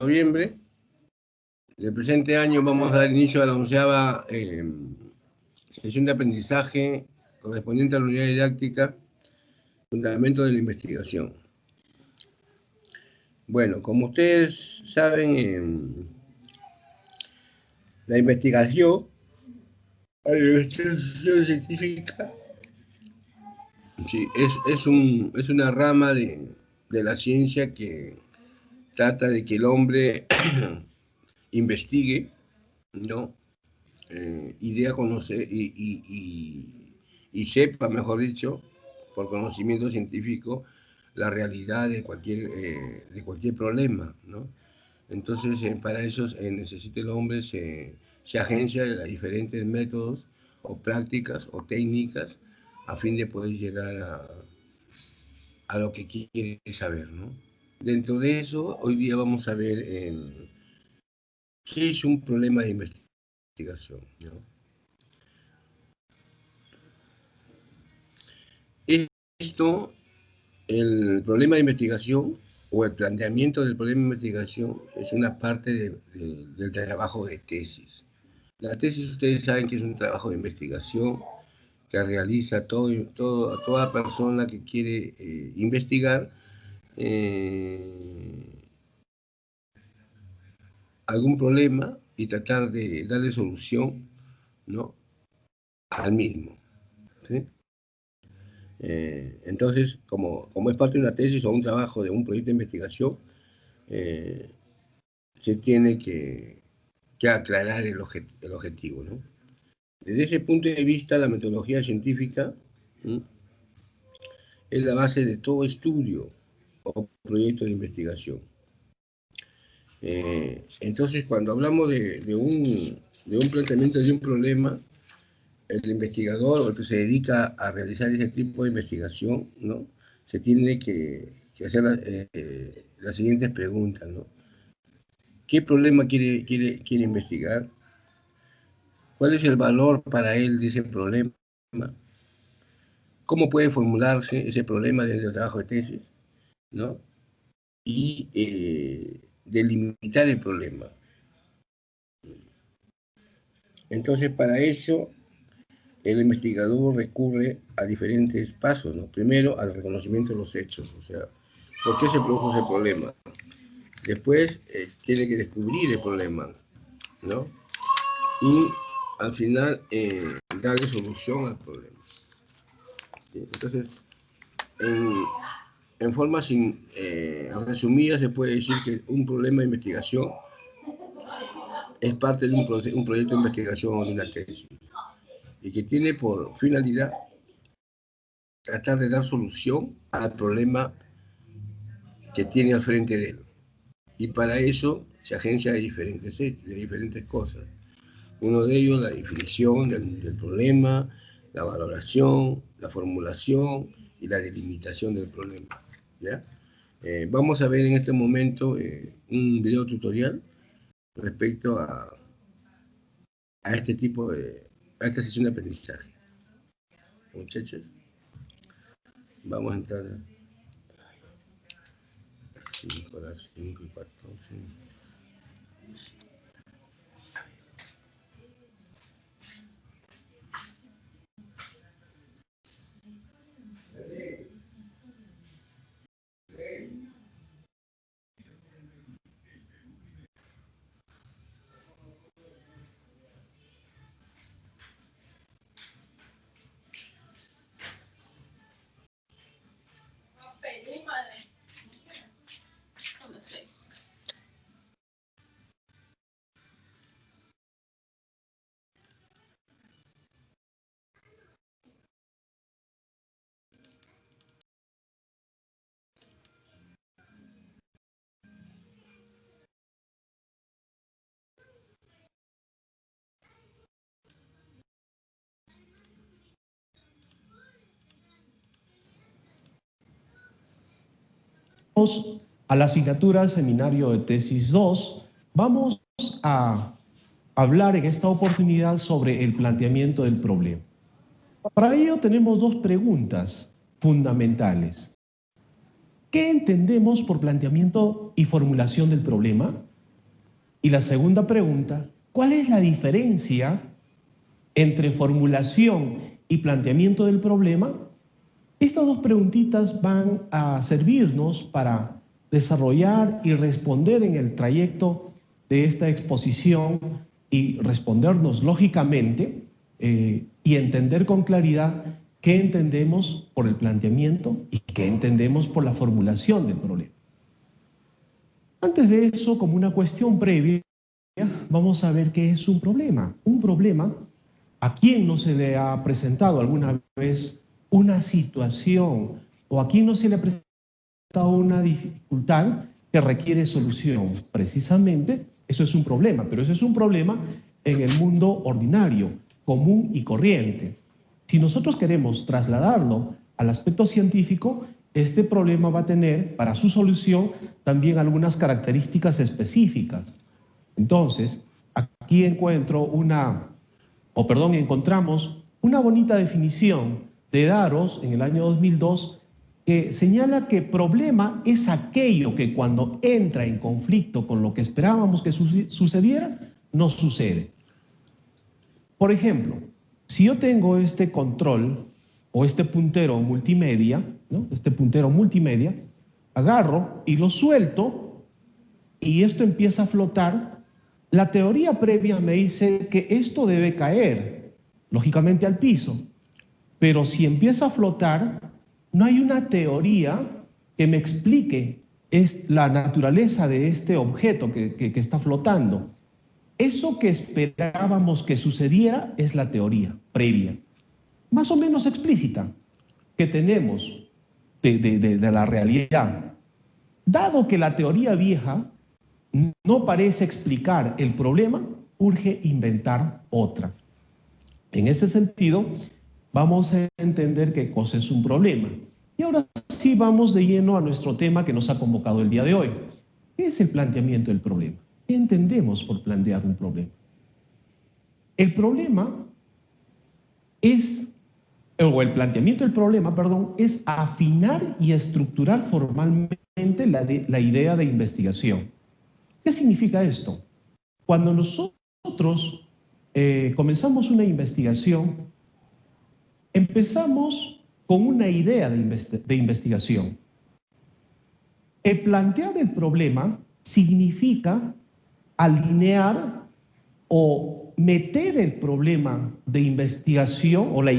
noviembre del presente año vamos a dar inicio a la 11ª sesión de aprendizaje correspondiente a la unidad didáctica Fundamentos de la Investigación. Bueno, como ustedes saben, la investigación científica sí, es una rama de la ciencia que trata de que el hombre investigue, ¿no? Idea conocer y sepa, mejor dicho, por conocimiento científico, la realidad de cualquier problema, ¿no? Entonces, para eso necesita el hombre se agencia de diferentes métodos o prácticas o técnicas a fin de poder llegar a lo que quiere saber, ¿no? Dentro de eso, hoy día vamos a ver qué es un problema de investigación, ¿no? Esto, el problema de investigación o el planteamiento del problema de investigación es una parte del trabajo de tesis. La tesis, ustedes saben que es un trabajo de investigación que realiza toda persona que quiere investigar algún problema y tratar de darle solución, ¿no?, al mismo, ¿sí? Entonces, como es parte de una tesis o un trabajo de un proyecto de investigación, se tiene que aclarar el objetivo, ¿no? Desde ese punto de vista, la metodología científica es la base de todo estudio o proyecto de investigación. Entonces, cuando hablamos de un planteamiento de un problema, el investigador o el que se dedica a realizar ese tipo de investigación, ¿no?, se tiene que hacer las siguientes preguntas, ¿no? ¿Qué problema quiere investigar? ¿Cuál es el valor para él de ese problema? ¿Cómo puede formularse ese problema desde el trabajo de tesis, ¿no? Y delimitar el problema. Entonces, para eso, el investigador recurre a diferentes pasos, ¿no? Primero, al reconocimiento de los hechos, o sea, ¿por qué se produjo ese problema? Después, tiene que descubrir el problema, ¿no? Y al final, darle solución al problema. ¿Sí? Entonces, en forma resumida, se puede decir que un problema de investigación es parte de un proyecto de investigación o de una tesis, y que tiene por finalidad tratar de dar solución al problema que tiene al frente de él. Y para eso se agencia de diferentes cosas. Uno de ellos, la definición del problema, la valoración, la formulación y la delimitación del problema, ¿ya? Vamos a ver en este momento un video tutorial respecto a este tipo a esta sesión de aprendizaje. Muchachos, vamos a entrar a 5 a las 5 y 14. A la asignatura Seminario de Tesis 2, vamos a hablar en esta oportunidad sobre el planteamiento del problema. Para ello tenemos dos preguntas fundamentales. ¿qué entendemos por planteamiento y formulación del problema? Y la segunda pregunta, ¿cuál es la diferencia entre formulación y planteamiento del problema? Estas dos preguntitas van a servirnos para desarrollar y responder en el trayecto de esta exposición y respondernos lógicamente y entender con claridad qué entendemos por el planteamiento y qué entendemos por la formulación del problema. Antes de eso, como una cuestión previa, vamos a ver qué es un problema. Un problema, ¿a quién no se le ha presentado alguna vez una situación o a quién no se le ha presentado una dificultad que requiere solución? Precisamente, eso es un problema, pero eso es un problema en el mundo ordinario, común y corriente. Si nosotros queremos trasladarlo al aspecto científico, este problema va a tener para su solución también algunas características específicas. Entonces, aquí encontramos una bonita definición de Daros en el año 2002 que señala que problema es aquello que cuando entra en conflicto con lo que esperábamos que sucediera, no sucede. Por ejemplo, si yo tengo este control o este puntero multimedia, ¿no? Este puntero multimedia, agarro y lo suelto y esto empieza a flotar, la teoría previa me dice que esto debe caer, lógicamente al piso. Pero si empieza a flotar, no hay una teoría que me explique la naturaleza de este objeto que está flotando. Eso que esperábamos que sucediera es la teoría previa, más o menos explícita, que tenemos de la realidad. Dado que la teoría vieja no parece explicar el problema, urge inventar otra. En ese sentido, vamos a entender qué cosa es un problema. Y ahora sí vamos de lleno a nuestro tema que nos ha convocado el día de hoy. ¿Qué es el planteamiento del problema? ¿Qué entendemos por plantear un problema? El planteamiento del problema, es afinar y estructurar formalmente la idea de investigación. ¿Qué significa esto? Cuando nosotros comenzamos una investigación, empezamos con una idea de investigación. El plantear el problema significa alinear o meter el problema de investigación o la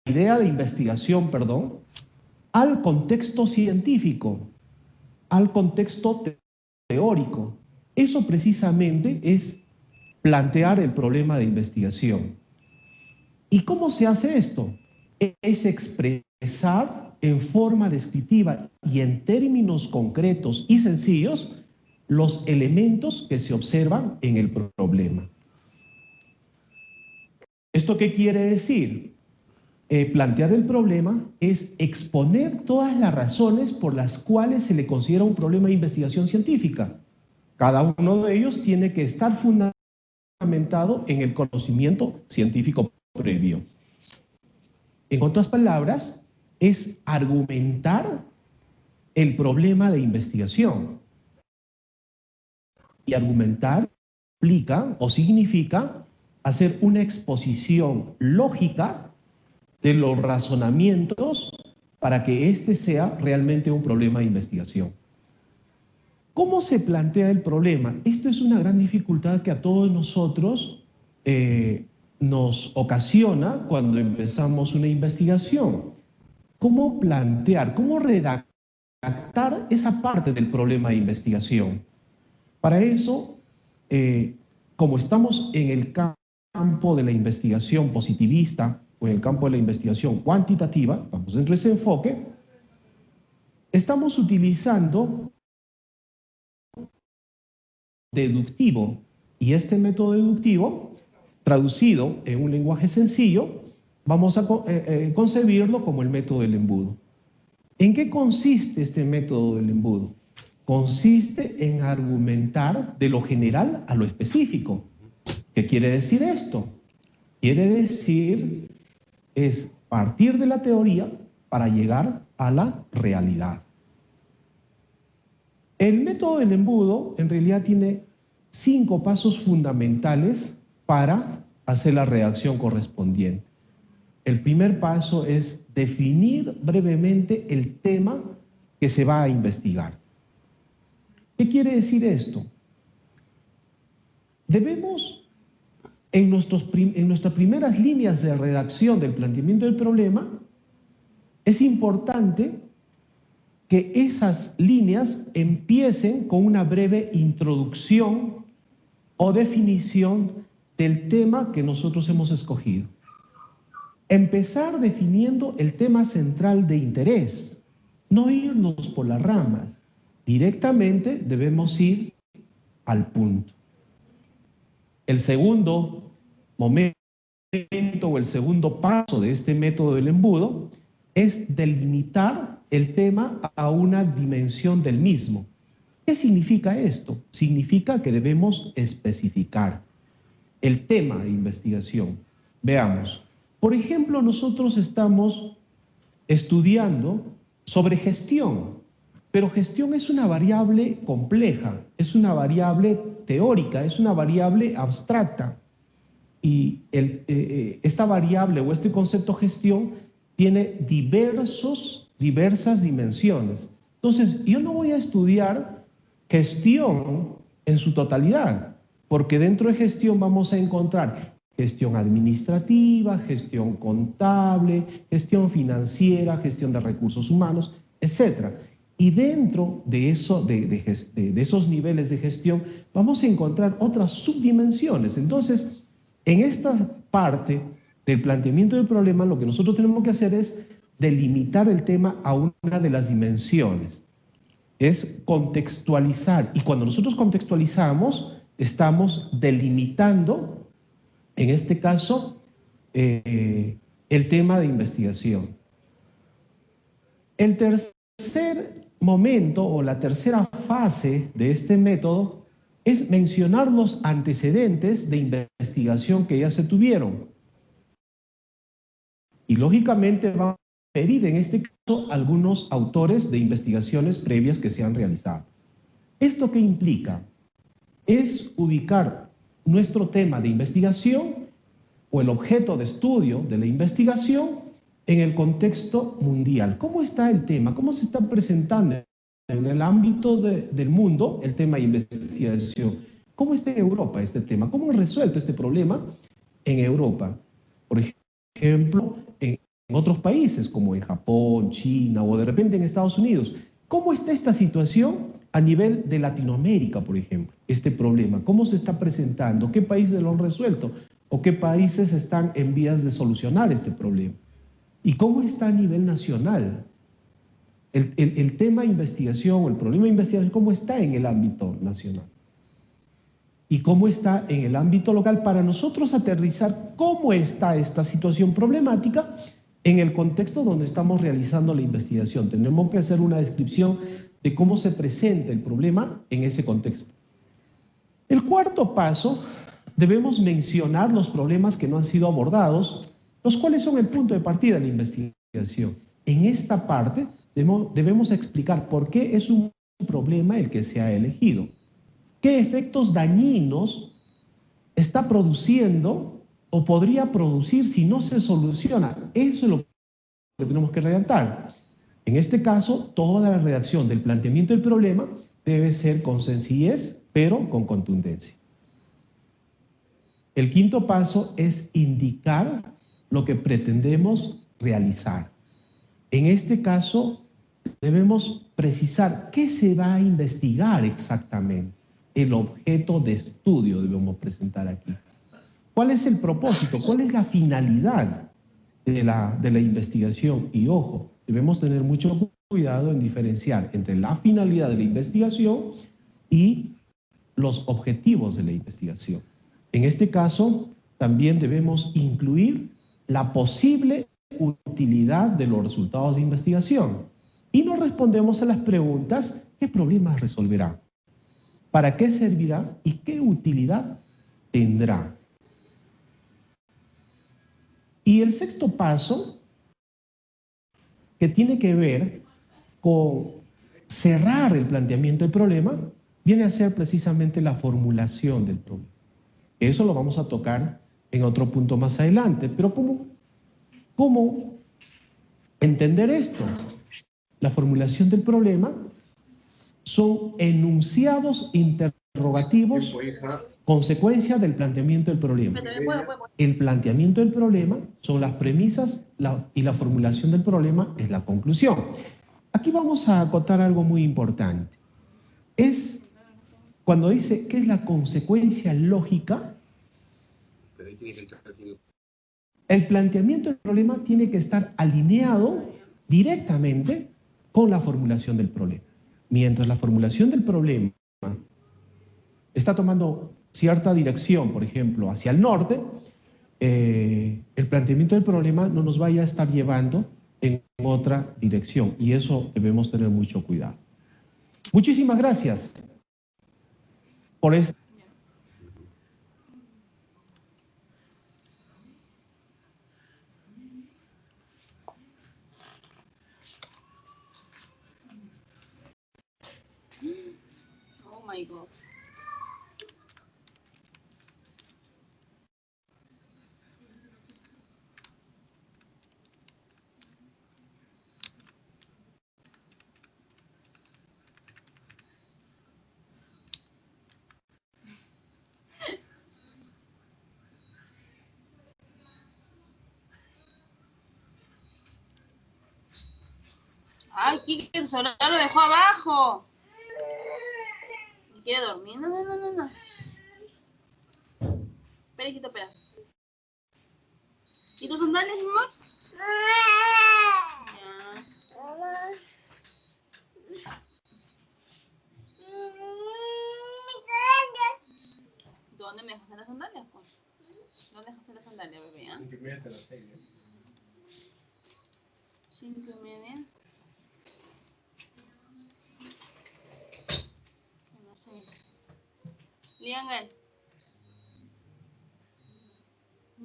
idea de investigación, al contexto científico, al contexto teórico. Eso precisamente es plantear el problema de investigación. ¿Y cómo se hace esto? Es expresar en forma descriptiva y en términos concretos y sencillos los elementos que se observan en el problema. ¿Esto qué quiere decir? Plantear el problema es exponer todas las razones por las cuales se le considera un problema de investigación científica. Cada uno de ellos tiene que estar fundamentado en el conocimiento científico previo. En otras palabras, es argumentar el problema de investigación. Y argumentar implica o significa hacer una exposición lógica de los razonamientos para que este sea realmente un problema de investigación. ¿Cómo se plantea el problema? Esto es una gran dificultad que a todos nosotros nos ocasiona cuando empezamos una investigación. ¿Cómo plantear, cómo redactar esa parte del problema de investigación? Para eso, como estamos en el campo de la investigación positivista o en el campo de la investigación cuantitativa, vamos dentro de ese enfoque, estamos utilizando deductivo. Y este método deductivo, traducido en un lenguaje sencillo, vamos a concebirlo como el método del embudo. ¿En qué consiste este método del embudo? Consiste en argumentar de lo general a lo específico. ¿Qué quiere decir esto? Quiere decir, es partir de la teoría para llegar a la realidad. El método del embudo en realidad tiene 5 pasos fundamentales para hacer la redacción correspondiente. El primer paso es definir brevemente el tema que se va a investigar. ¿Qué quiere decir esto? Debemos, en nuestras primeras líneas de redacción del planteamiento del problema, es importante que esas líneas empiecen con una breve introducción o definición del tema que nosotros hemos escogido. Empezar definiendo el tema central de interés, no irnos por las ramas. Directamente debemos ir al punto. El segundo momento o el segundo paso de este método del embudo es delimitar el tema a una dimensión del mismo. ¿Qué significa esto? Significa que debemos especificar el tema de investigación. Veamos, por ejemplo, nosotros estamos estudiando sobre gestión, pero gestión es una variable compleja, es una variable teórica, es una variable abstracta. Y esta variable o este concepto gestión tiene diversas dimensiones. Entonces, yo no voy a estudiar gestión en su totalidad, porque dentro de gestión vamos a encontrar gestión administrativa, gestión contable, gestión financiera, gestión de recursos humanos, etc. Y dentro de esos niveles de gestión vamos a encontrar otras subdimensiones. Entonces, en esta parte del planteamiento del problema, lo que nosotros tenemos que hacer es delimitar el tema a una de las dimensiones. Es contextualizar. Y cuando nosotros contextualizamos, estamos delimitando, en este caso, el tema de investigación. El tercer momento o la tercera fase de este método es mencionar los antecedentes de investigación que ya se tuvieron. Y lógicamente va a referir en este caso algunos autores de investigaciones previas que se han realizado. ¿Esto qué implica? Es ubicar nuestro tema de investigación o el objeto de estudio de la investigación en el contexto mundial. ¿Cómo está el tema? ¿Cómo se está presentando en el ámbito del mundo el tema de investigación? ¿Cómo está en Europa este tema? ¿Cómo han resuelto este problema en Europa? Por ejemplo, en otros países como en Japón, China o de repente en Estados Unidos. ¿Cómo está esta situación a nivel de Latinoamérica, por ejemplo? Este problema, ¿cómo se está presentando? ¿Qué países lo han resuelto? ¿O qué países están en vías de solucionar este problema? ¿Y cómo está a nivel nacional? El tema de investigación o el problema de investigación, ¿cómo está en el ámbito nacional? ¿Y cómo está en el ámbito local para nosotros aterrizar cómo está esta situación problemática en el contexto donde estamos realizando la investigación? Tenemos que hacer una descripción de cómo se presenta el problema en ese contexto. El cuarto paso, debemos mencionar los problemas que no han sido abordados, los cuales son el punto de partida de la investigación. En esta parte debemos explicar por qué es un problema el que se ha elegido. ¿Qué efectos dañinos está produciendo o podría producir si no se soluciona? Eso es lo que tenemos que redactar. En este caso, toda la redacción del planteamiento del problema debe ser con sencillez, pero con contundencia. El quinto paso es indicar lo que pretendemos realizar. En este caso, debemos precisar qué se va a investigar exactamente. El objeto de estudio debemos presentar aquí. ¿Cuál es el propósito? ¿Cuál es la finalidad de la investigación? Y ojo, debemos tener mucho cuidado en diferenciar entre la finalidad de la investigación y los objetivos de la investigación. En este caso, también debemos incluir la posible utilidad de los resultados de investigación. Y nos respondemos a las preguntas: ¿qué problemas resolverá? ¿Para qué servirá? ¿Y qué utilidad tendrá? Y el sexto paso, que tiene que ver con cerrar el planteamiento del problema viene a ser precisamente la formulación del problema. Eso lo vamos a tocar en otro punto más adelante. Pero ¿cómo entender esto? La formulación del problema son enunciados interrogativos, consecuencia del planteamiento del problema. El planteamiento del problema son las premisas y la formulación del problema es la conclusión. Aquí vamos a acotar algo muy importante. Es cuando dice que es la consecuencia lógica, el planteamiento del problema tiene que estar alineado directamente con la formulación del problema. Mientras la formulación del problema está tomando cierta dirección, por ejemplo, hacia el norte, el planteamiento del problema no nos vaya a estar llevando en otra dirección, y eso debemos tener mucho cuidado. Muchísimas gracias por esto. Oh my God. Ay, Kike, el solar lo dejó abajo. ¿Y quiere dormir? No. Espera, hijito, espera. ¿Y tus sandalias, mi amor? Ya. ¿Dónde me dejaste las sandalias, pues? ¿Dónde dejaste las sandalias, bebé? 5:30 hasta las 6, ¿no? 5:30. No sé. Liangel.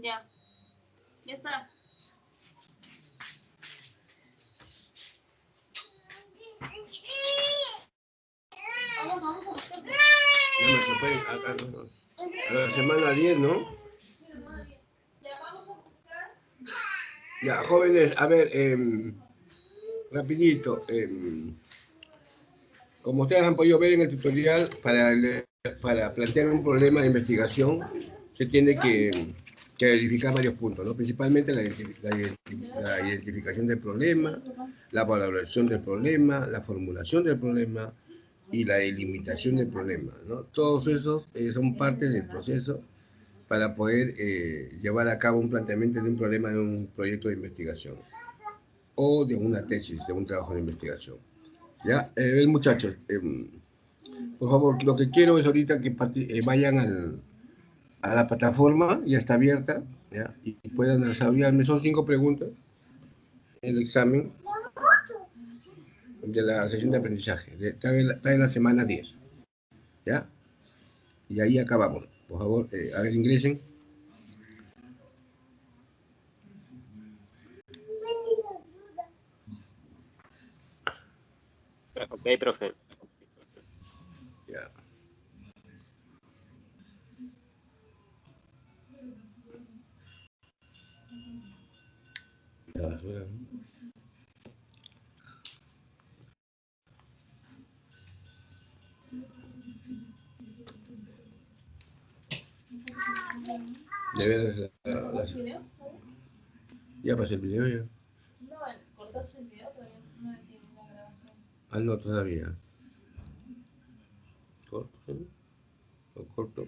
Ya. Ya está. Vamos a buscar. A la semana 10, ¿no? Ya vamos a buscar. Ya, jóvenes, a ver, rapidito. Como ustedes han podido ver en el tutorial, para plantear un problema de investigación se tiene que verificar varios puntos, ¿no? Principalmente la identificación del problema, la valoración del problema, la formulación del problema y la delimitación del problema, ¿no? Todos esos son parte del proceso para poder llevar a cabo un planteamiento de un problema de un proyecto de investigación o de una tesis, de un trabajo de investigación. Ya, muchachos, por favor, lo que quiero es ahorita que vayan a la plataforma, ya está abierta, ¿ya? Y puedan desarrollarme, son 5 preguntas, el examen de la sesión de aprendizaje, está en la semana 10, ¿ya? Y ahí acabamos. Por favor, a ver, ingresen. Ok, profe. Ya. La basura, ¿no? De ver ya pasé el video ya. No, cortaste el video, todavía no entiendo la grabación. Ah, no, todavía. Corto, ¿sí? Lo corto.